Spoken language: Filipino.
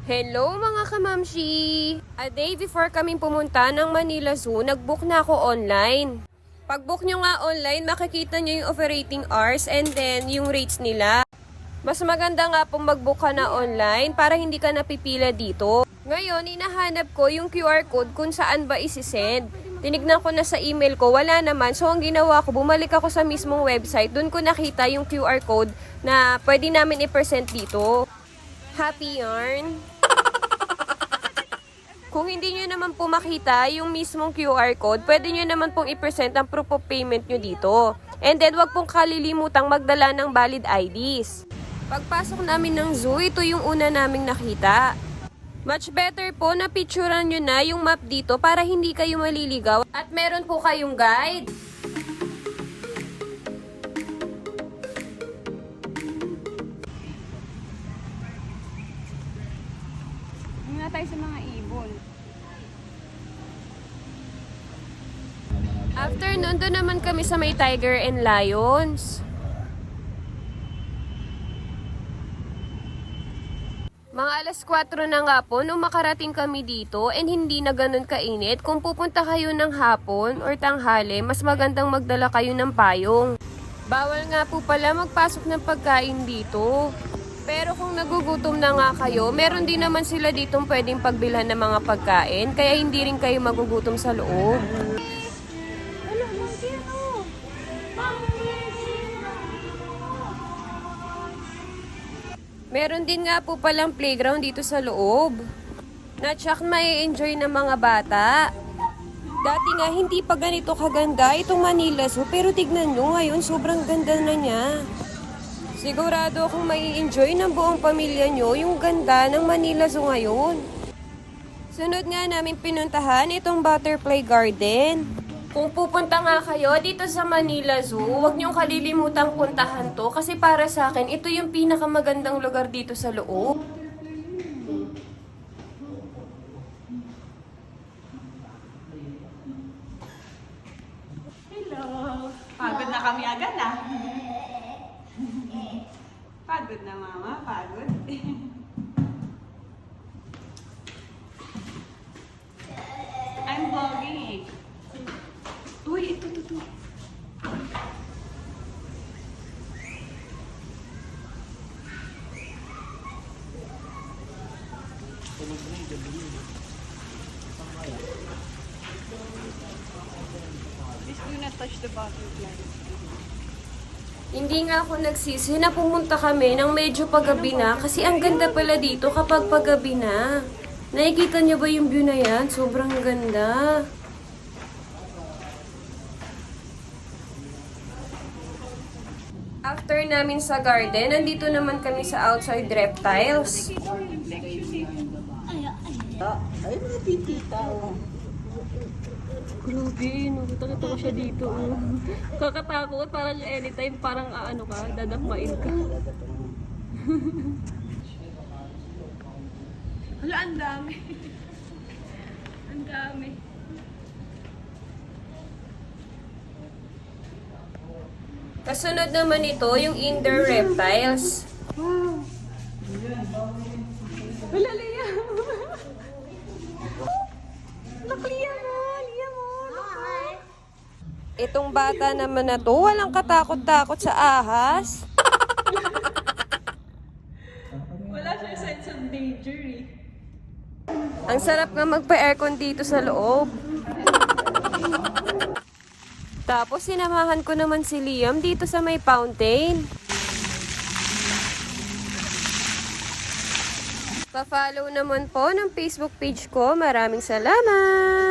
Hello mga kamamshi! A day before kaming pumunta ng Manila Zoo, nag-book na ako online. Pag-book nyo nga online, makikita nyo yung operating hours and then yung rates nila. Mas maganda nga pong mag-book ka na online para hindi ka napipila dito. Ngayon, inahanap ko yung QR code kung saan ba isi-send. Tinignan ko na sa email ko, wala naman. So, ang ginawa ko, bumalik ako sa mismong website. Doon ko nakita yung QR code na pwede namin i-present dito. Happy yarn! Kung hindi nyo naman po makita yung mismong QR code, pwede nyo naman pong i-present ang proof of payment nyo dito. And then, wag pong kalilimutang magdala ng valid IDs. Pagpasok namin ng zoo, ito yung una naming nakita. Much better po na picturean nyo na yung map dito para hindi kayo maliligaw. At meron po kayong guide. Muna tayo sa mga ibon. After nun, doon naman kami sa may Tiger and Lions. Mga alas 4 na nga po nung makarating kami dito and hindi na ganun kainit. Kung pupunta kayo ng hapon or tanghali, mas magandang magdala kayo ng payong. Bawal nga po pala magpasok ng pagkain dito. Pero kung nagugutom na nga kayo, meron din naman sila ditong pwedeng pagbilhan ng mga pagkain, kaya hindi rin kayo magugutom sa loob. Meron din nga po palang playground dito sa loob. Na-tsak mai-enjoy ng mga bata. Dati nga hindi pa ganito kaganda itong Manila Zoo, pero tignan nyo ngayon sobrang ganda na niya. Sigurado akong mai-enjoy ng buong pamilya nyo yung ganda ng Manila Zoo ngayon. Sunod nga namin pinuntahan itong Butterfly Garden. Kung pupunta nga kayo dito sa Manila Zoo, huwag niyong kalilimutang puntahan to kasi para sa akin, ito yung pinakamagandang lugar dito sa loob. Hello! Pagod na kami agad ah. Pagod na mama, pagod. I'm vlogging eh. Uy, ito. Please do not touch the butterfly. Hindi nga ako nagsisi na pumunta kami ng medyo paggabi na kasi ang ganda pala dito kapag paggabi na. Nakikita niyo ba yung view na yan? Sobrang ganda. After namin sa garden, nandito naman kami sa outside reptiles. Ay, mga titita, oh. Grabe, nakita ko siya dito. Oh. Kakatakot, parang anytime, parang ano ka, dadakmain ka. Hala, ang dami. Ang dami. Kasunod naman ito, yung indoor reptiles. Hala, Lia. Look, Lia mo. Lia mo. Itong bata naman na to, walang katakot-takot sa ahas. Wala siya sense of danger eh. Ang sarap nga magpa-aircon dito sa loob. Tapos sinamahan ko naman si Liam dito sa may fountain. Pa-follow naman po ng Facebook page ko. Maraming salamat!